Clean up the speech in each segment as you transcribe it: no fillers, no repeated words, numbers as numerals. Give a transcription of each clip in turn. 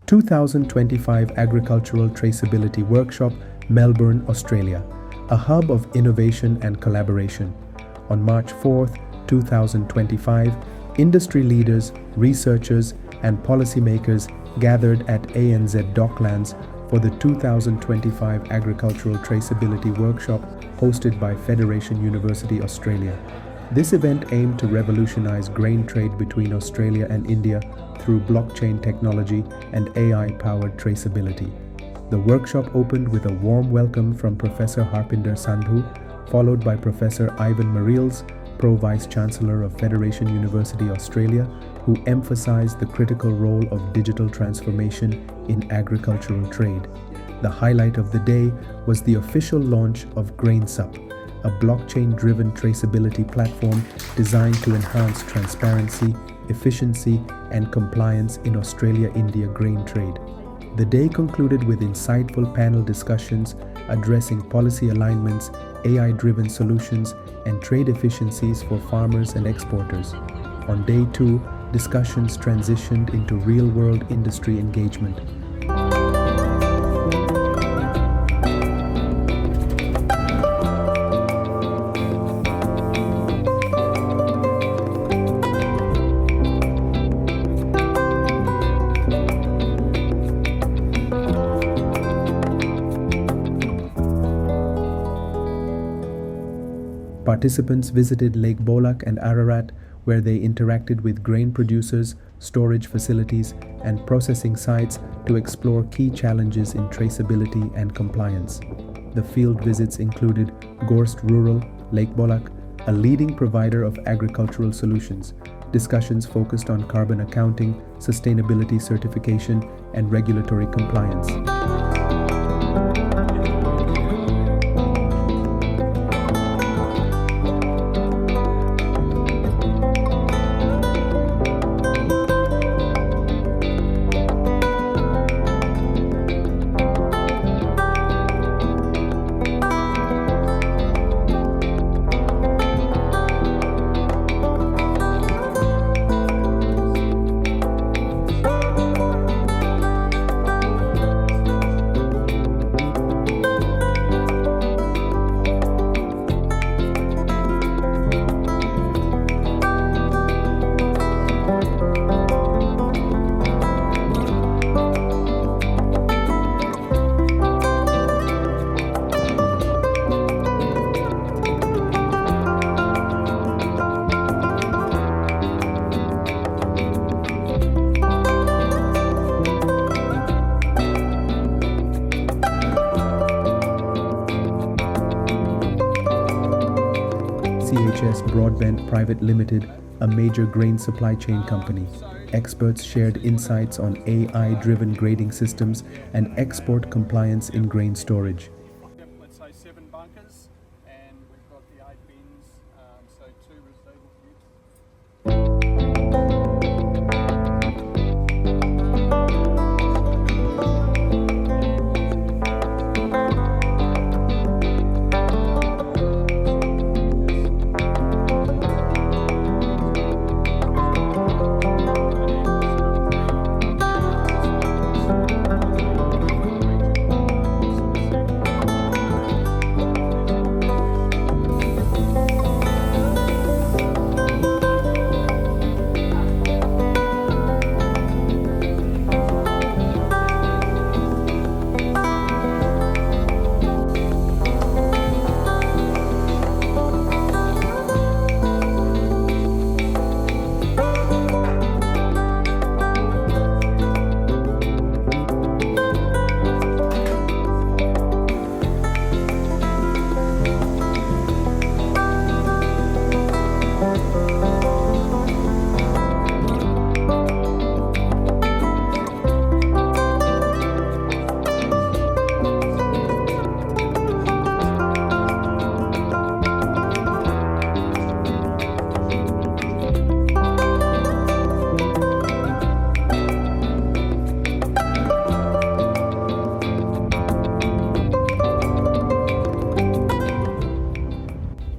2025 Agricultural Traceability Workshop, Melbourne, Australia, a hub of innovation and collaboration. On March 4th, 2025, industry leaders, researchers, and policymakers gathered at ANZ Docklands for the 2025 Agricultural Traceability Workshop hosted by Federation University Australia. This event aimed to revolutionize grain trade between Australia and India through blockchain technology and AI-powered traceability. The workshop opened with a warm welcome from Professor Harpinder Sandhu, followed by Professor Ivan Mariels, Pro-Vice Chancellor of Federation University Australia, who emphasized the critical role of digital transformation in agricultural trade. The highlight of the day was the official launch of GrainSupp, a blockchain-driven traceability platform designed to enhance transparency, efficiency, and compliance in Australia-India grain trade. The day concluded with insightful panel discussions addressing policy alignments, AI-driven solutions, and trade efficiencies for farmers and exporters. On day 2, discussions transitioned into real-world industry engagement. Participants visited Lake Bolac and Ararat, where they interacted with grain producers, storage facilities, and processing sites to explore key challenges in traceability and compliance. The field visits included Gorst Rural, Lake Bolac, a leading provider of agricultural solutions. Discussions focused on carbon accounting, sustainability certification, and regulatory compliance. CHS Broadbent Private Limited, a major grain supply chain company. Experts shared insights on AI-driven grading systems and export compliance in grain storage. Let's say 7 bunkers, and we've got the 8 bins, so 2 receival cubes.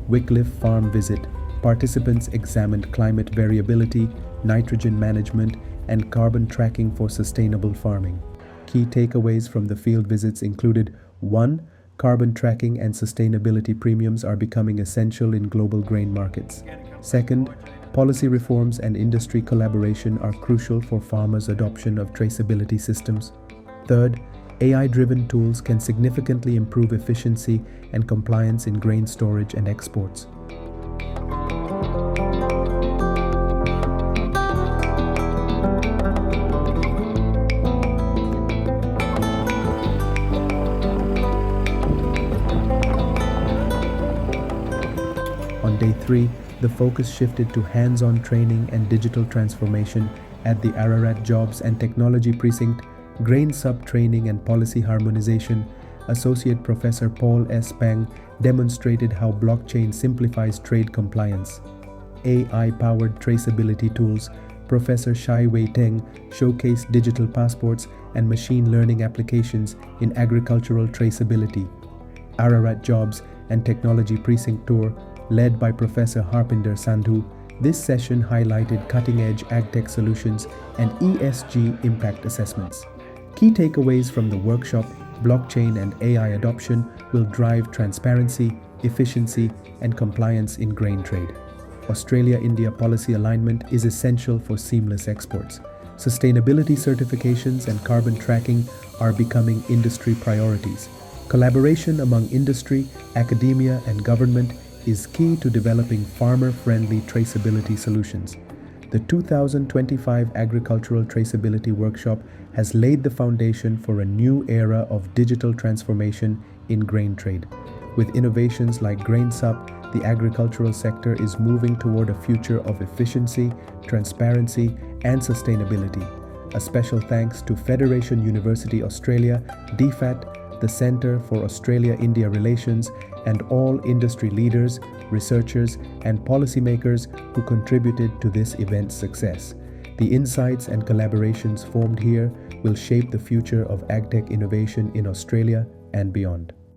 Wycliffe Farm Visit, participants examined climate variability, nitrogen management, and carbon tracking for sustainable farming. Key takeaways from the field visits included: 1. Carbon tracking and sustainability premiums are becoming essential in global grain markets. 2. Policy reforms and industry collaboration are crucial for farmers' adoption of traceability systems. 3. AI-driven tools can significantly improve efficiency and compliance in grain storage and exports. On day 3, the focus shifted to hands-on training and digital transformation at the Ararat Jobs and Technology Precinct. GrainSupp Training and Policy Harmonization, Associate Professor Paul S. Pang demonstrated how blockchain simplifies trade compliance. AI-powered traceability tools, Professor Shai Wei Teng showcased digital passports and machine learning applications in agricultural traceability. Ararat Jobs and Technology Precinct Tour, led by Professor Harpinder Sandhu, this session highlighted cutting-edge AgTech solutions and ESG impact assessments. Key takeaways from the workshop: blockchain and AI adoption will drive transparency, efficiency, and compliance in grain trade. Australia-India policy alignment is essential for seamless exports. Sustainability certifications and carbon tracking are becoming industry priorities. Collaboration among industry, academia, and government is key to developing farmer-friendly traceability solutions. The 2025 Agricultural Traceability Workshop has laid the foundation for a new era of digital transformation in grain trade. With innovations like GrainSupp, the agricultural sector is moving toward a future of efficiency, transparency, and sustainability. A special thanks to Federation University Australia, DFAT, the Centre for Australia-India Relations, and all industry leaders, researchers, and policymakers who contributed to this event's success. The insights and collaborations formed here will shape the future of AgTech innovation in Australia and beyond.